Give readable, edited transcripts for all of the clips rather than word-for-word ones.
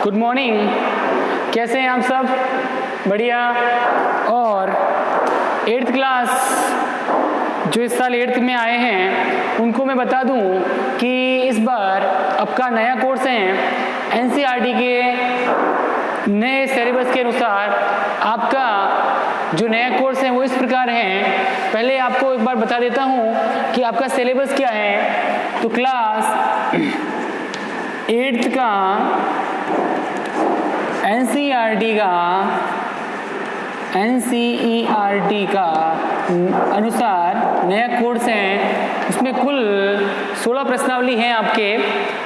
Good morning. कैसे हैं आप सब? बढ़िया। और 8th क्लास जो इस साल 8th में आए हैं उनको मैं बता दूं कि इस बार आपका नया कोर्स है एनसीईआरटी के नए सिलेबस के अनुसार आपका जो नया कोर्स है वो इस प्रकार है। पहले आपको एक बार बता देता हूं कि आपका सिलेबस क्या है। तो क्लास 8th का एनसीईआरटी का अनुसार नया कोर्स है, उसमें कुल 16 प्रश्नावली हैं आपके।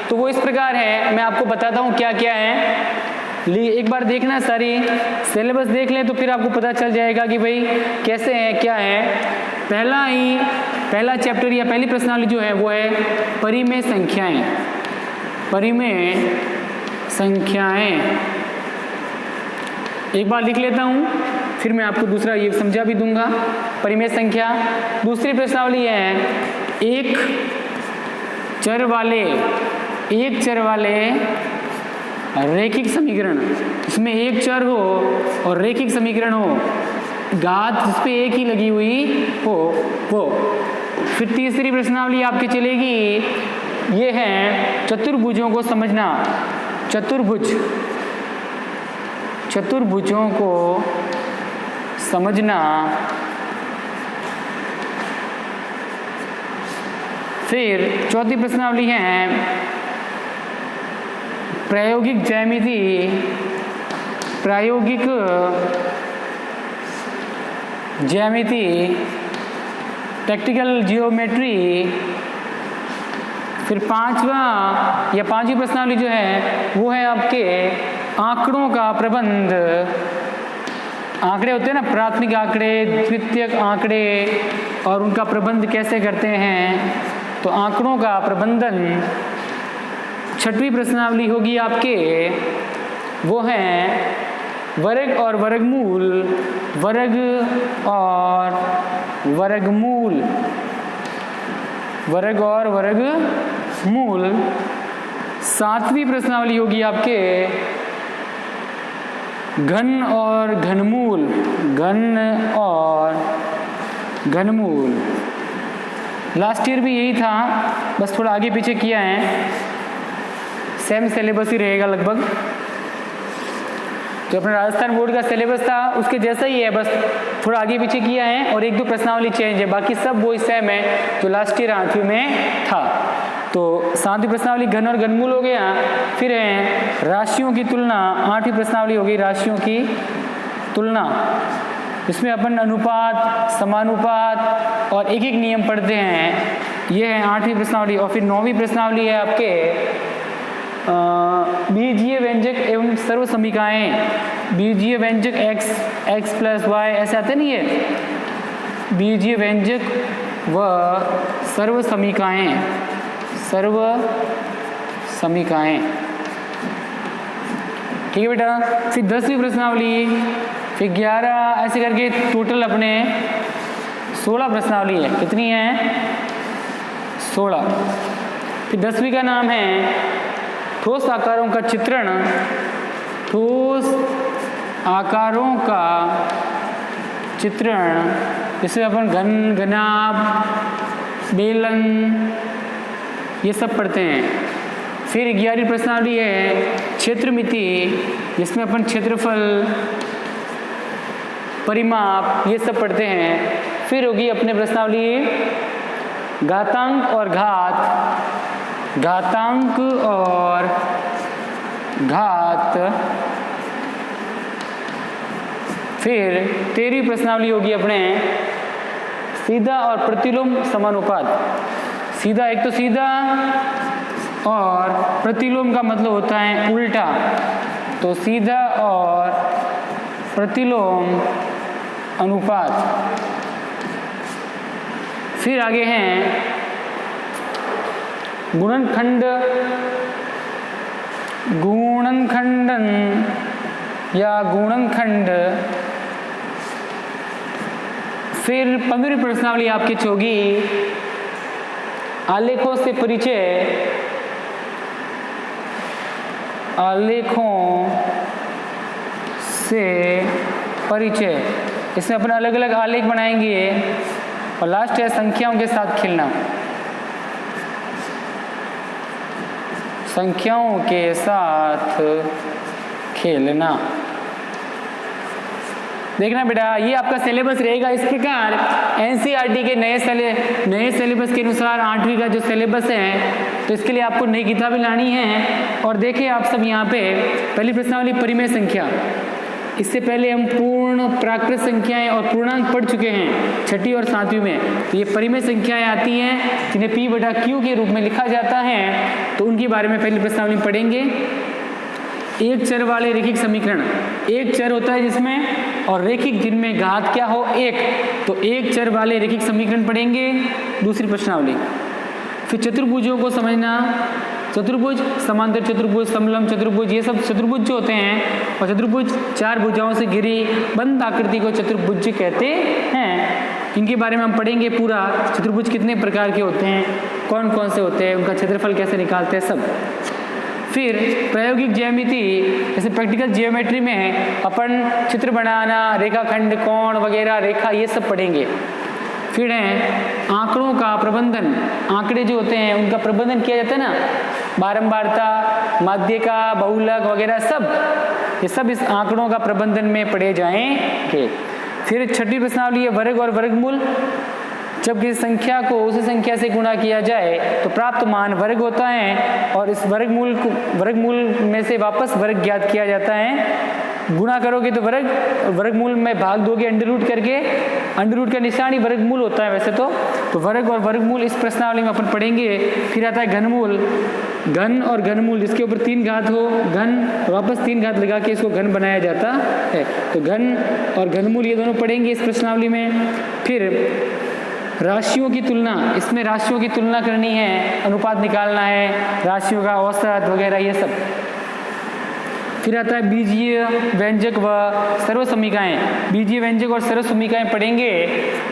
तो वो इस प्रकार है, मैं आपको बताता हूँ क्या क्या है। एक बार देखना, सारी सिलेबस देख लें तो फिर आपको पता चल जाएगा कि भाई कैसे है क्या है। पहला चैप्टर या पहली प्रश्नावली जो है वो है परिमेय संख्याएं। परिमेय संख्याएं एक बार लिख लेता हूँ, फिर मैं आपको दूसरा ये समझा भी दूंगा। परिमेय संख्या। दूसरी प्रश्नावली है एक चर वाले रैखिक समीकरण। इसमें एक चर हो और रैखिक समीकरण हो, घात जिस पे एक ही लगी हुई हो वो। फिर तीसरी प्रश्नावली आपकी चलेगी, ये है चतुर्भुजों को समझना। चतुर्भुजों को समझना। फिर चौथी प्रश्नावली है प्रायोगिक ज्यामिति, प्रैक्टिकल जियोमेट्री। फिर पांचवी प्रश्नावली जो है वो है आपके आंकड़ों का प्रबंध। आंकड़े होते हैं ना, प्राथमिक आंकड़े, द्वितीयक आंकड़े, और उनका प्रबंध कैसे करते हैं, तो आंकड़ों का प्रबंधन। छठवीं प्रश्नावली होगी आपके, वो है वर्ग और वर्गमूल। सातवीं प्रश्नावली होगी आपके घन और घनमूल। लास्ट ईयर भी यही था, बस थोड़ा आगे पीछे किया है। सेम सिलेबस ही रहेगा लगभग। जो अपना राजस्थान बोर्ड का सिलेबस था उसके जैसा ही है, बस थोड़ा आगे पीछे किया है और एक दो प्रश्नावली चेंज है, बाकी सब वही सेम है जो लास्ट ईयर 8वीं में था। तो 7वीं प्रश्नावली घन और घनमूल हो गया। फिर है राशियों की तुलना। 8वीं प्रश्नावली हो गई राशियों की तुलना। इसमें अपन अनुपात, समानुपात और एक एक नियम पढ़ते हैं। ये है 8वीं प्रश्नावली। और फिर 9वीं प्रश्नावली है आपके बीजीय व्यंजक एवं सर्व समीकाएं। बीजीय व्यंजक x प्लस y ऐसे आते नहीं है। बीजीय व्यंजक व सर्व समीकाएं। ठीक है बेटा। फिर 10वीं प्रश्नावली, फिर 11, ऐसे करके टोटल अपने 16 प्रश्नावली है। कितनी है? 16। फिर 10वीं का नाम है ठोस आकारों का चित्रण। ठोस आकारों का चित्रण, जिसमें अपन घन, घनाभ, बेलन ये सब पढ़ते हैं। फिर 11वीं प्रश्नावली है क्षेत्रमिति, जिसमें अपन क्षेत्रफल, परिमाप ये सब पढ़ते हैं। फिर होगी अपने प्रश्नावली घातांक और घात। फिर 13वीं प्रश्नावली होगी अपने सीधा और प्रतिलोम समानुपात। सीधा, एक तो सीधा और प्रतिलोम का मतलब होता है उल्टा, तो सीधा और प्रतिलोम अनुपात। फिर आगे हैं गुणनखंडन या गुणनखंड। फिर 15वीं प्रश्नावली आपकी होगी आलेखों से परिचय। आलेखों से परिचय। इसमें अपन अलग अलग आलेख बनाएंगे। और लास्ट है संख्याओं के साथ खेलना। संख्याओं के साथ खेलना। देखना बेटा, ये आपका सिलेबस रहेगा इस प्रकार। एनसीईआरटी के नए सिलेबस के अनुसार 8वीं का जो सिलेबस है, तो इसके लिए आपको नई किताबें लानी है। और देखिए आप सब यहाँ पे पहली प्रश्नावली परिमेय संख्या। इससे पहले हम पूर्ण प्राकृत संख्याएं और पूर्णांक पढ़ चुके हैं 6वीं और 7वीं में। तो ये परिमेय संख्याएं आती हैं जिन्हें P/Q के रूप में लिखा जाता है, तो उनके बारे में पहली प्रश्नावली पढ़ेंगे। एक चर वाले रैखिक समीकरण, एक चर होता है जिसमें और रैखिक जिनमें घात क्या हो 1, तो एक चर वाले रैखिक समीकरण पढ़ेंगे। दूसरी प्रश्नावली। फिर चतुर्भुजों को समझना। चतुर्भुज, समांतर चतुर्भुज, समलंब चतुर्भुज, ये सब चतुर्भुज जो होते हैं। और चतुर्भुज 4 भुजाओं से घिरी बंद आकृति को चतुर्भुज कहते हैं। इनके बारे में हम पढ़ेंगे पूरा। चतुर्भुज कितने प्रकार के होते हैं, कौन कौन से होते हैं, उनका क्षेत्रफल कैसे निकालते हैं, सब। फिर प्रायोगिक ज्यामिति, जैसे प्रैक्टिकल जियोमेट्री में अपन चित्र बनाना, रेखाखंड, कोण वगैरह, रेखा, ये सब पढ़ेंगे। फिर है आंकड़ों का प्रबंधन। आंकड़े जो होते हैं उनका प्रबंधन किया जाता है ना, बारंबारता, माध्यिका, बहुलक वगैरह सब, ये सब इस आंकड़ों का प्रबंधन में पढ़े जाएंगे। फिर 6वीं प्रश्नावली है वर्ग और वर्गमूल। जब किसी संख्या को उसी संख्या से गुणा किया जाए तो प्राप्त मान वर्ग होता है, और इस वर्गमूल में से वापस वर्ग ज्ञात किया जाता है। गुणा करोगे तो वर्ग, वर्गमूल में भाग दोगे अंडर रूट करके। अंडर रूट का निशान ही वर्गमूल होता है वैसे तो वर्ग और वर्गमूल इस प्रश्नावली में अपन पढ़ेंगे। फिर आता है घनमूल। घन और घनमूल, जिसके ऊपर 3 घात हो, घन वापस 3 घात लगा के इसको घन बनाया जाता है। तो घन और घनमूल ये दोनों पढ़ेंगे इस प्रश्नावली में। फिर राशियों की तुलना, इसमें राशियों की तुलना करनी है, अनुपात निकालना है, राशियों का औसत वगैरह ये सब। फिर आता है बीजीय व्यंजक व सर्वसमीकाएं। बीजीय व्यंजक और सर्वसमीकाएं पढ़ेंगे।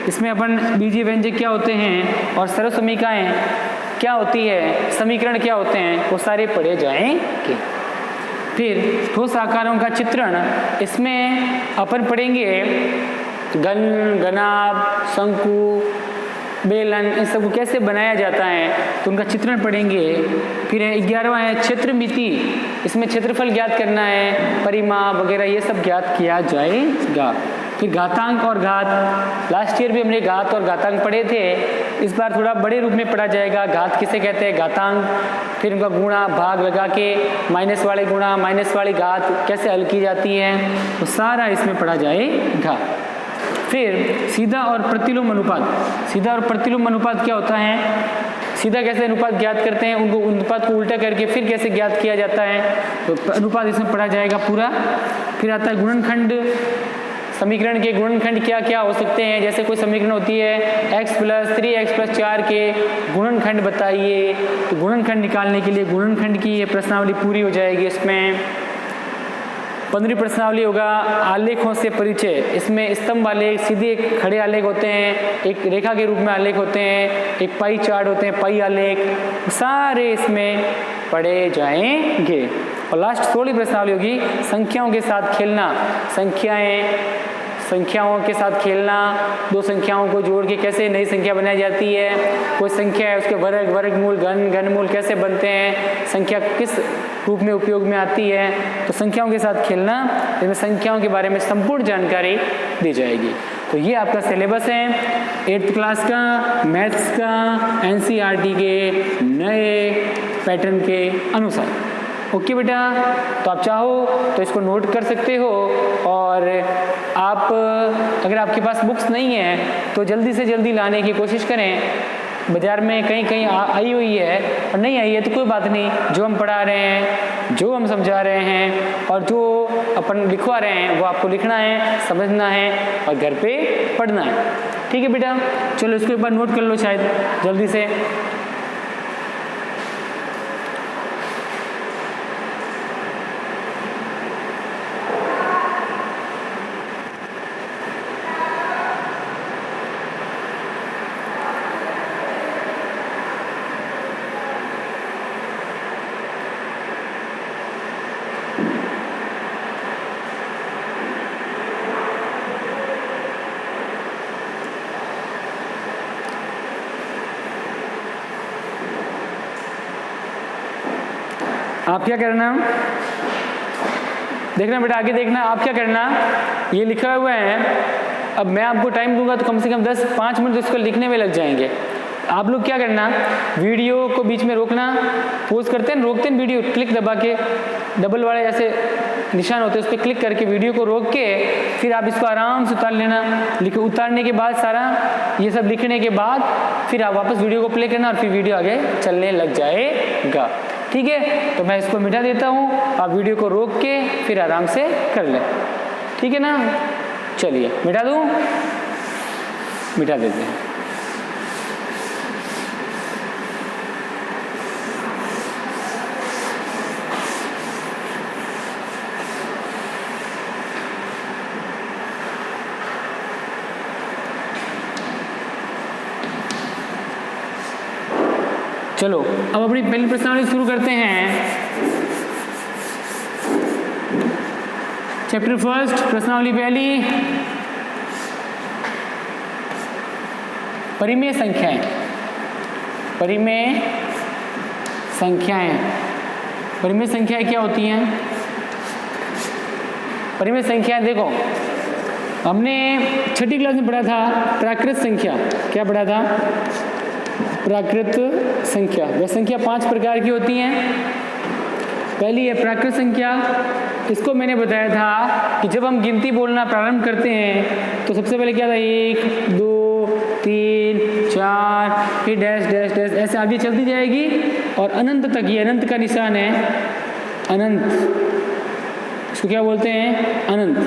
इसमें अपन बीजीय व्यंजक क्या होते हैं और सर्वसमीकाएं क्या होती है, समीकरण क्या होते हैं, वो सारे पढ़े जाएंगे। फिर ठोस आकारों का चित्रण, इसमें अपन पढ़ेंगे घन, घनाभ, शंकु, बेलन, इन सबको कैसे बनाया जाता है, तो उनका चित्रण पढ़ेंगे। फिर 11वां है क्षेत्रमिति। इसमें क्षेत्रफल ज्ञात करना है, परिमाप वगैरह ये सब ज्ञात किया जाएगा। फिर घातांक और घात, लास्ट ईयर भी हमने घात और घातांक पढ़े थे, इस बार थोड़ा बड़े रूप में पढ़ा जाएगा। घात किसे कहते हैं, घातांक। फिर उनका गुणा भाग लगा के माइनस वाले गुणा, माइनस वाली घात कैसे हल की जाती है, तो सारा इसमें पढ़ा जाएगा। फिर सीधा और प्रतिलोम अनुपात। सीधा और प्रतिलोम अनुपात क्या होता है, सीधा कैसे अनुपात ज्ञात करते हैं, उनको अनुपात को उल्टा करके फिर कैसे ज्ञात किया जाता है, तो अनुपात इसमें पढ़ा जाएगा पूरा। फिर आता है गुणनखंड। समीकरण के गुणनखंड क्या क्या हो सकते हैं, जैसे कोई समीकरण होती है x + 3x + 4 के गुणनखंड बताइए, तो गुणनखंड निकालने के लिए गुणनखंड की ये प्रश्नावली पूरी हो जाएगी इसमें। 15वीं प्रश्नावली होगा आलेखों से परिचय। इसमें स्तंभ आलेख, सीधे खड़े आलेख होते हैं, एक रेखा के रूप में आलेख होते हैं, एक पाई चार्ट होते हैं, पाई आलेख, सारे इसमें पढ़े जाएंगे। और लास्ट 16वीं प्रश्नावली होगी संख्याओं के साथ खेलना। संख्याओं के साथ खेलना, दो संख्याओं को जोड़ के कैसे नई संख्या बनाई जाती है, कोई संख्या है उसके वर्ग, वर्गमूल, घन, घनमूल कैसे बनते हैं, संख्या किस रूप में उपयोग में आती है, तो संख्याओं के साथ खेलना, इसमें संख्याओं के बारे में संपूर्ण जानकारी दी जाएगी। तो ये आपका सिलेबस है 8th क्लास का मैथ्स का एनसीईआरटी के नए पैटर्न के अनुसार। ओके बेटा, तो आप चाहो तो इसको नोट कर सकते हो, और आप अगर आपके पास बुक्स नहीं है तो जल्दी से जल्दी लाने की कोशिश करें। बाज़ार में कहीं कहीं आई हुई है, और नहीं आई है तो कोई बात नहीं, जो हम पढ़ा रहे हैं, जो हम समझा रहे हैं और जो अपन लिखवा रहे हैं वो आपको लिखना है, समझना है और घर पे पढ़ना है। ठीक है बेटा, चलो इसको एक बार नोट कर लो शायद जल्दी से। आप क्या करना, देखना बेटा आगे देखना, आप क्या करना, ये लिखा हुआ है, अब मैं आपको टाइम दूंगा तो कम से कम 5 मिनट इसको लिखने में लग जाएंगे। आप लोग क्या करना, वीडियो को बीच में रोकना, पोज करते हैं रोकते हैं वीडियो, क्लिक दबा के डबल वाले ऐसे निशान होते हैं उस पर क्लिक करके वीडियो को रोक के फिर आप इसको आराम से उतार लेना। उतारने के बाद सारा ये सब लिखने के बाद फिर आप वापस वीडियो को प्ले करना और फिर वीडियो आगे चलने लग जाएगा। ठीक है, तो मैं इसको मिटा देता हूँ, आप वीडियो को रोक के फिर आराम से कर लें। ठीक है ना, चलिए मिटा दूँ, मिटा देते हैं। चलो अब अपनी पहली प्रश्नावली शुरू करते हैं। चैप्टर फर्स्ट, प्रश्नावली पहली, परिमेय संख्याएं। परिमेय संख्याएं, परिमेय संख्याएं क्या होती हैं? परिमेय संख्याएं देखो, हमने छठी क्लास में पढ़ा था प्राकृत संख्या। क्या पढ़ा था? प्राकृत संख्या। वह संख्या 5 प्रकार की होती हैं। पहली है प्राकृत संख्या। इसको मैंने बताया था कि जब हम गिनती बोलना प्रारंभ करते हैं तो सबसे पहले क्या था, 1 2 3 4 फिर डैश डैश डैश ऐसे आगे चलती जाएगी और अनंत तक। ये अनंत का निशान है, अनंत, इसको क्या बोलते हैं? अनंत।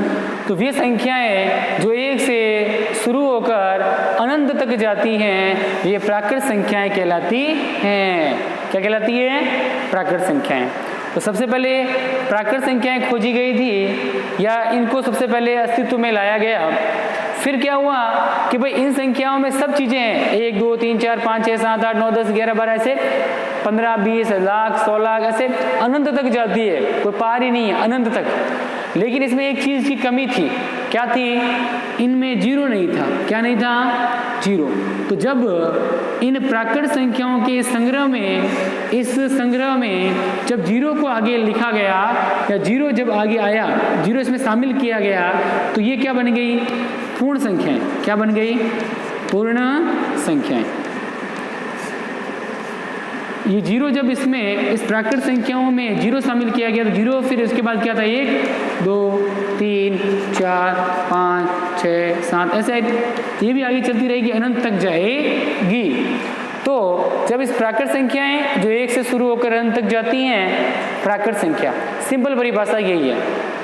तो वे संख्याएं जो 1 से शुरू होकर अनंत तक जाती हैं ये प्राकृत संख्याएं कहलाती हैं। क्या कहलाती है? प्राकृत संख्याएं। तो सबसे पहले प्राकृत संख्याएं खोजी गई थी या इनको सबसे पहले अस्तित्व में लाया गया। फिर क्या हुआ कि भाई इन संख्याओं में सब चीज़ें हैं, 1 2 3 4 5 6 7 8 9 10 11 12 ऐसे 15 20 लाख 100 लाख ऐसे अनंत तक जाती है, कोई पार ही नहीं है, अनंत तक। लेकिन इसमें एक चीज़ की कमी थी। क्या थी? इनमें जीरो नहीं था। क्या नहीं था? जीरो। तो जब इन प्राकृत संख्याओं के संग्रह में, इस संग्रह में जब जीरो को आगे लिखा गया या जीरो जब आगे आया, जीरो इसमें शामिल किया गया, तो ये क्या बन गई? पूर्ण संख्याएं। क्या बन गई? पूर्ण संख्याएं। ये जीरो जब इसमें इस प्राकृत संख्याओं में जीरो शामिल किया गया तो जीरो फिर इसके बाद क्या था? 1 2 3 4 5 6 7 ऐसे ये भी आगे चलती रहेगी, अनंत तक जाएगी। तो जब इस प्राकृत संख्याएं जो 1 से शुरू होकर अनंत तक जाती हैं, प्राकृत संख्या, सिंपल परिभाषा यही है।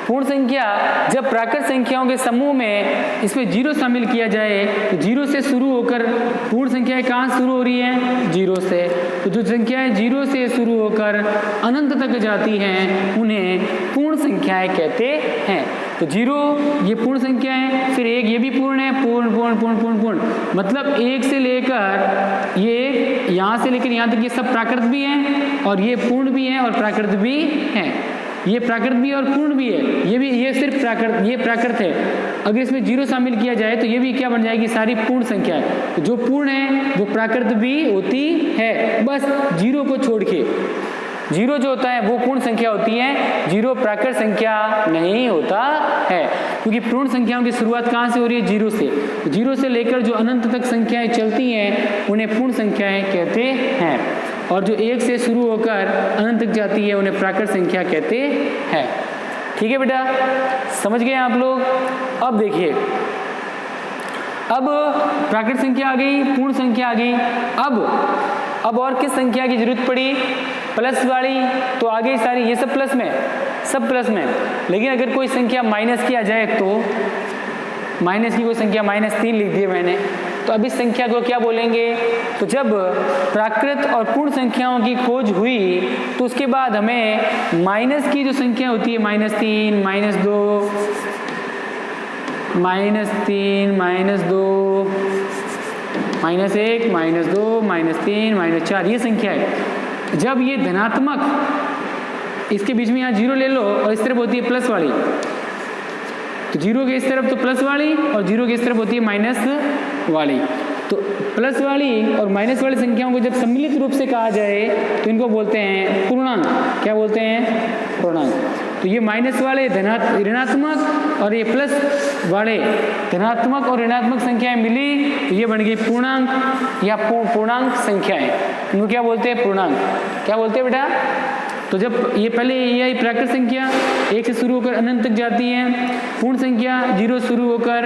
पूर्ण संख्या जब प्राकृत संख्याओं के समूह में इसमें जीरो शामिल किया जाए तो जीरो से शुरू होकर पूर्ण संख्याएं कहाँ शुरू हो रही हैं? जीरो से। तो जो संख्याएं जीरो से शुरू होकर अनंत तक जाती हैं उन्हें पूर्ण संख्याएं कहते हैं। तो जीरो ये पूर्ण संख्याएं, फिर 1 ये भी पूर्ण है, पूर्ण पूर्ण पूर्ण पूर्ण पूर्ण, मतलब 1 से लेकर ये यहाँ से लेकर यहाँ तक ये सब प्राकृत भी हैं और ये पूर्ण भी हैं और प्राकृत भी हैं। ये प्राकृत भी और पूर्ण भी है, ये भी, ये सिर्फ प्राकृत, ये प्राकृत है। अगर इसमें जीरो शामिल किया जाए तो ये भी क्या बन जाएगी? सारी पूर्ण संख्या है। तो जो पूर्ण है वो प्राकृत भी होती है, बस जीरो को छोड़ के। जीरो जो होता है वो पूर्ण संख्या होती है, जीरो प्राकृत संख्या नहीं होता है, क्योंकि पूर्ण संख्याओं की शुरुआत कहाँ से हो रही है? जीरो से। जीरो से लेकर जो अनंत तक संख्याएं चलती हैं उन्हें पूर्ण संख्याएं कहते हैं, और जो 1 से शुरू होकर अनंत तक जाती है उन्हें प्राकृत संख्या कहते हैं। ठीक है बेटा, समझ गए आप लोग? अब देखिए, अब प्राकृत संख्या आ गई, पूर्ण संख्या आ गई। अब और किस संख्या की जरूरत पड़ी? प्लस वाली। तो आ गई सारी, ये सब प्लस में, सब प्लस में। लेकिन अगर कोई संख्या माइनस की आ जाए तो माइनस की कोई संख्या, -3 लिख दिए मैंने, तो अब इस संख्या को क्या बोलेंगे? तो जब प्राकृत और पूर्ण संख्याओं की खोज हुई तो उसके बाद हमें माइनस की जो संख्या होती है, -3 -2 -3 -2 -1 -2 -3 -4 ये संख्या है। जब ये धनात्मक, इसके बीच में यहाँ जीरो ले लो और इस तरफ होती है प्लस वाली, तो जीरो के इस तरफ तो प्लस वाली और जीरो के इस तरफ होती है माइनस वाली। तो तो प्लस वाली और माइनस वाली संख्याओं को जब सम्मिलित रूप से कहा जाए तो इनको बोलते हैं पूर्णांक। क्या बोलते हैं? पूर्णांक। तो ये माइनस वाले ऋणात्मक और ये प्लस वाले धनात्मक और ऋणात्मक संख्याएं मिली तो ये बन गई पूर्णांक या पूर्णांक संख्याएं। इनको क्या बोलते हैं? पूर्णांक। क्या बोलते हैं बेटा? तो जब ये पहले ये प्राकृत संख्या 1 से शुरू होकर अनंत तक जाती है, पूर्ण संख्या 0 से शुरू होकर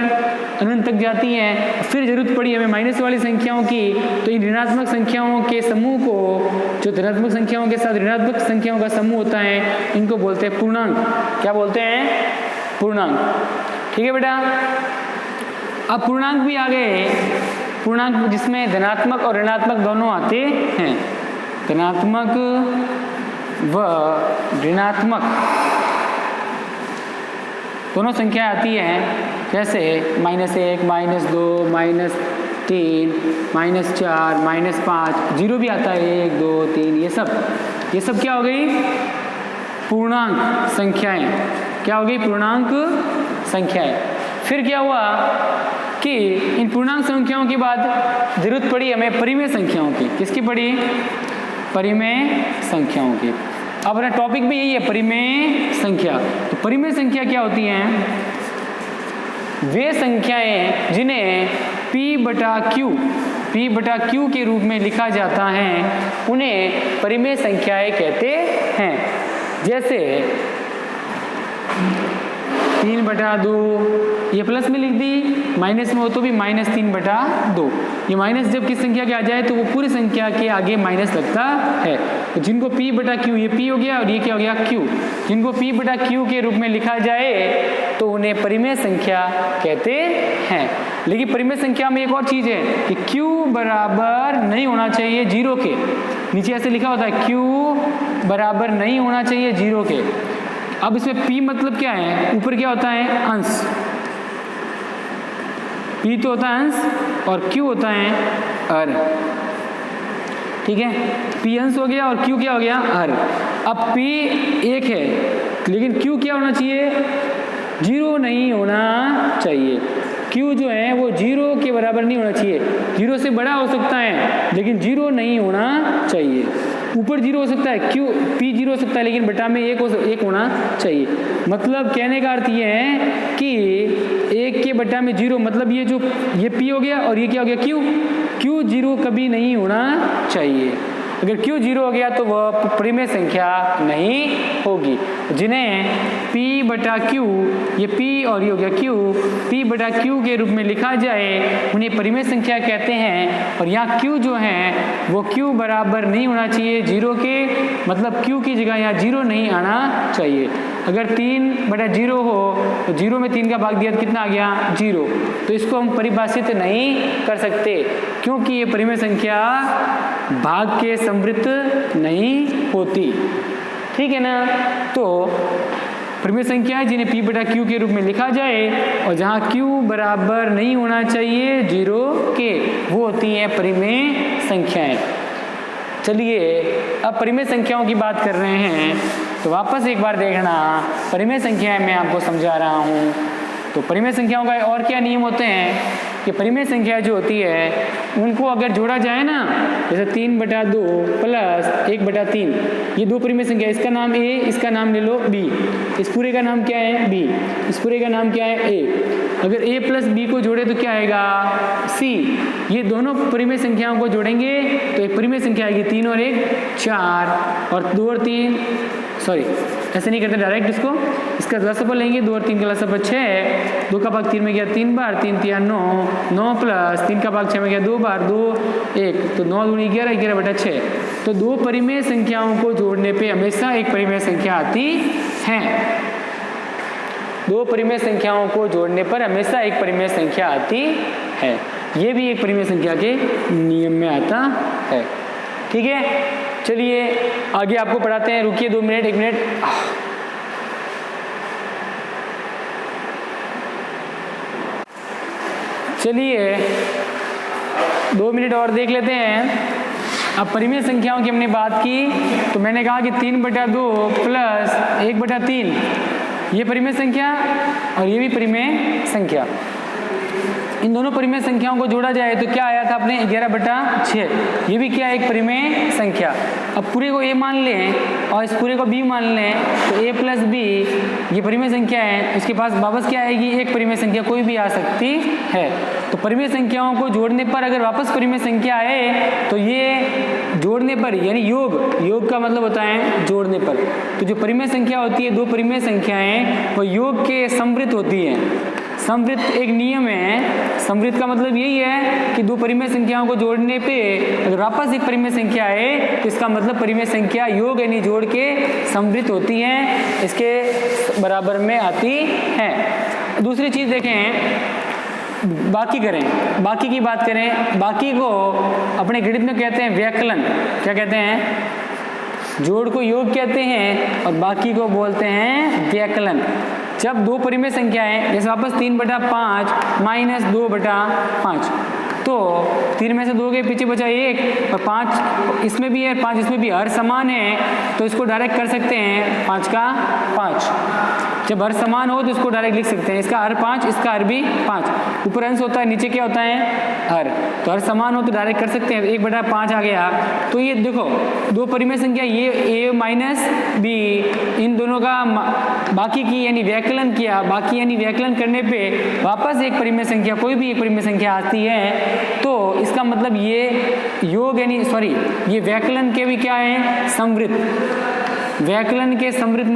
अनंत तक जाती है, फिर जरूरत पड़ी हमें माइनस वाली संख्याओं की, तो इन ऋणात्मक संख्याओं के समूह को, जो धनात्मक संख्याओं के साथ ऋणात्मक संख्याओं का समूह होता है, इनको बोलते हैं पूर्णांक। क्या बोलते हैं? पूर्णांक। ठीक है बेटा। अब पूर्णांक भी आ गए, पूर्णांक जिसमें धनात्मक और ऋणात्मक दोनों आते हैं। धनात्मक व ऋणात्मक दोनों संख्या आती हैं, जैसे -1, -2, -3, -4, -5, 0 भी आता है, 1, 2, 3, ये सब क्या हो गई? पूर्णांक संख्याएं। क्या हो गई? पूर्णांक संख्याएं। फिर क्या हुआ कि इन पूर्णांक संख्याओं के बाद जरूरत पड़ी हमें परिमेय संख्याओं की। किसकी पड़ी? परिमेय संख्याओं की। अब अपना टॉपिक भी यही है, परिमेय संख्या। तो परिमेय संख्या क्या होती हैं? वे संख्याएं जिन्हें P/Q के रूप में लिखा जाता है, उन्हें परिमेय संख्याएं कहते हैं। जैसे 3/2, ये प्लस में लिख दी, माइनस में हो तो भी -3/2। ये माइनस जब किस संख्या के आ जाए तो वो पूरी संख्या के आगे माइनस लगता है। तो जिनको P/Q, ये P हो गया और ये क्या हो गया? Q। जिनको P/Q के रूप में लिखा जाए तो उन्हें परिमेय संख्या कहते हैं। लेकिन परिमेय संख्या में एक और चीज़ है कि Q बराबर नहीं होना चाहिए 0 के। नीचे ऐसे लिखा होता है, Q बराबर नहीं होना चाहिए 0 के। अब इसमें P मतलब क्या है? ऊपर क्या होता है? अंश। P तो होता है अंश और Q होता है हर। ठीक है, P अंश हो गया और Q क्या हो गया? हर। अब P 1 है लेकिन Q क्या होना चाहिए? 0 नहीं होना चाहिए। Q जो है वो 0 के बराबर नहीं होना चाहिए। 0 से बड़ा हो सकता है लेकिन 0 नहीं होना चाहिए। ऊपर 0 हो सकता है, P 0 हो सकता है लेकिन बटा में 1 होना चाहिए। मतलब कहने का अर्थ ये है कि 1 के बटा में 0, मतलब ये P हो गया और ये क्या हो गया? Q 0 कभी नहीं होना चाहिए। अगर Q 0 हो गया तो वह परिमेय संख्या नहीं होगी। जिन्हें P/Q, ये P और ये हो गया Q, P/Q के रूप में लिखा जाए उन्हें परिमेय संख्या कहते हैं। और यहाँ Q जो है वो Q बराबर नहीं होना चाहिए 0 के, मतलब Q की जगह यहाँ 0 नहीं आना चाहिए। अगर 3/0 हो तो 0 में 3 का भाग दिया तो कितना आ गया? 0। तो इसको हम परिभाषित नहीं कर सकते क्योंकि ये परिमेय संख्या भाग के समृद्ध नहीं होती। ठीक है ना? तो परिमेय संख्या है जिन्हें P/Q के रूप में लिखा जाए और जहाँ Q बराबर नहीं होना चाहिए 0 के, वो होती हैं परिमेय संख्याएं। चलिए अब परिमेय संख्याओं की बात कर रहे हैं तो वापस एक बार देखना, परिमेय संख्याएं मैं आपको समझा रहा हूँ। तो परिमेय संख्याओं का और क्या नियम होते हैं कि परिमेय संख्या जो होती है उनको अगर जोड़ा जाए ना, जैसे 3/2 प्लस 1/3, ये दो परिमेय संख्या, इसका नाम A, इसका नाम ले लो B, इस पूरे का नाम क्या है? B, इस पूरे का नाम क्या है? A। अगर A प्लस B को जोड़े तो क्या आएगा? C। ये दोनों परिमेय संख्याओं को जोड़ेंगे तो एक परिमेय संख्या आएगी 3 और 1 4 और 2 और 3, सॉरी ऐसे नहीं करते डायरेक्ट इसको, इसका लसापा लेंगे 2 और 3 का लसापा 6, 2 का भाग 3 में गया 3 बार, 3 3 9, 9 प्लस 3 का भाग 6 में गया 2 बार, 2 1, तो 9 दूनी 11, 11/6। तो दो परिमेय संख्याओं को जोड़ने पे हमेशा एक परिमेय संख्या आती है। दो परिमेय संख्याओं को जोड़ने पर हमेशा एक परिमेय संख्या आती है। ये भी एक परिमेय संख्या के नियम में आता है। ठीक है, चलिए आगे आपको पढ़ाते हैं। रुकिए 2 मिनट, 1 मिनट। चलिए 2 मिनट और देख लेते हैं। अब परिमेय संख्याओं की हमने बात की तो मैंने कहा कि 3/2 प्लस 1/3 ये परिमेय संख्या और ये भी परिमेय संख्या। इन दोनों परिमेय संख्याओं को जोड़ा जाए तो क्या आया था अपने 11/6। ये भी क्या है, एक परिमेय संख्या। अब पूरे को a मान लें और इस पूरे को b मान लें तो a + b ये परिमेय संख्या है। इसके पास वापस क्या आएगी, एक परिमेय संख्या कोई भी आ सकती है। तो परिमेय संख्याओं को जोड़ने पर अगर वापस परिमेय संख्या आए तो ये जोड़ने पर यानी योग का मतलब होता है जोड़ने पर। तो जो परिमेय संख्या होती है, दो परिमेय संख्याएं, वो योग के समवृत्त होती हैं। समवृत्त एक नियम है। समवृत्त का मतलब यही है कि दो परिमेय संख्याओं को जोड़ने पे अगर वापस एक परिमेय संख्या आए तो इसका मतलब परिमेय संख्या योग यानी जोड़ के समवृत्त होती हैं, इसके बराबर में आती हैं। दूसरी चीज देखें, बाकी की बात करें। बाकी को अपने गणित में कहते हैं व्यकलन। क्या कहते हैं, जोड़ को योग कहते हैं और बाकी को बोलते हैं व्यकलन। जब दो परिमेय संख्याएं जैसे वापस 3/5 - 2/5, तो 3 में से 2 के पीछे बचा 1 और 5 इसमें भी है, 5 इसमें भी, हर समान है तो इसको डायरेक्ट कर सकते हैं 5 का 5। जब हर समान हो तो इसको डायरेक्ट लिख सकते हैं, इसका हर 5, इसका हर भी 5। ऊपर अंश होता है, नीचे क्या होता है, हर। तो हर समान हो तो डायरेक्ट कर सकते हैं, 1/5 आ गया। तो ये देखो दो परिमेय संख्या ये a - b, इन दोनों का बाकी की यानी व्यकलन किया। बाकी यानी व्यकलन करने पे वापस एक परिमेय संख्या, कोई भी एक परिमेय संख्या आती है तो इसका मतलब ये योग यानी ये व्यकलन के भी क्या है, समवृत्त। व्यकलन के समवृत्त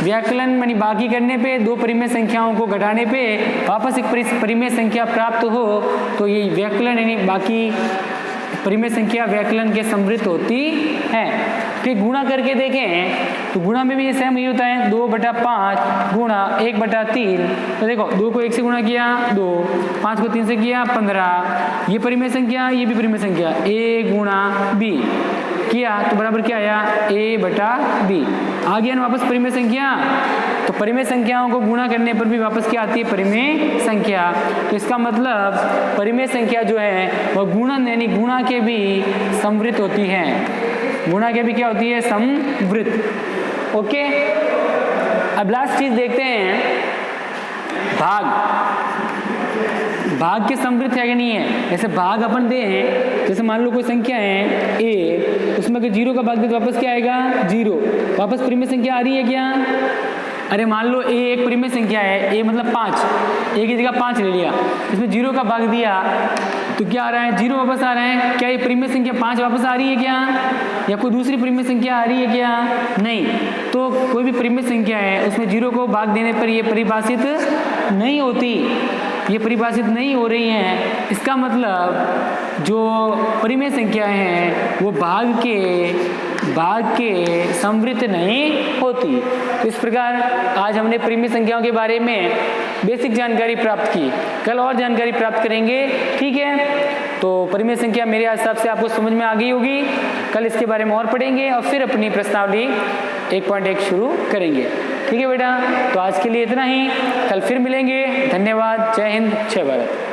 व्यकलन मानी बाकी करने पे दो परिमेय संख्याओं को घटाने पे वापस एक परिमेय संख्या प्राप्त हो तो ये व्यकलन यानी बाकी परिमेय संख्या व्यकलन के समवृत्त होती है। फिर गुणा करके देखें तो गुणा में भी ये सेम ही होता है, 2/5 गुणा 1/3। तो देखो 2 को 1 से गुणा किया 2, 5 को 3 से किया 15। ये परिमेय संख्या, ये भी परिमेय संख्या, a गुणा b किया तो बराबर क्या आया, a/b। आ गया ना वापस परिमेय संख्या। तो परिमेय संख्याओं को गुणा करने पर भी वापस क्या आती है, परिमेय संख्या। तो इसका मतलब परिमेय संख्या जो है वह गुणन यानी गुणा के भी समवृत्त होती है। गुणा के भी क्या होती है, समवृत्त। ओके, अब लास्ट चीज देखते हैं, भाग के समवृत्त है कि नहीं है। जैसे भाग अपन दे हैं, जैसे मान लो कोई संख्या है a, उसमें अगर 0 का भाग दे तो वापस क्या आएगा, 0। वापस परिमेय संख्या आ रही है क्या, अरे मान लो a एक परिमेय संख्या है, a मतलब 5, a की जगह 5 ले लिया, इसमें 0 का भाग दिया तो क्या आ रहा है, 0 वापस आ रहा है। क्या ये परिमेय संख्या 5 वापस आ रही है क्या, या कोई दूसरी परिमेय संख्या आ रही है क्या, नहीं। तो कोई भी परिमेय संख्या है उसमें 0 को भाग देने पर ये परिभाषित नहीं होती, ये परिभाषित नहीं हो रही हैं। इसका मतलब जो परिमेय संख्याएं हैं वो भाग के समवृत्त नहीं होती। तो इस प्रकार आज हमने परिमेय संख्याओं के बारे में बेसिक जानकारी प्राप्त की। कल और जानकारी प्राप्त करेंगे, ठीक है। तो परिमेय संख्या मेरे हिसाब से आपको समझ में आ गई होगी। कल इसके बारे में और पढ़ेंगे और फिर अपनी प्रश्नावली 1.1 शुरू करेंगे, ठीक है बेटा। तो आज के लिए इतना ही, कल फिर मिलेंगे। धन्यवाद। जय हिंद, जय भारत।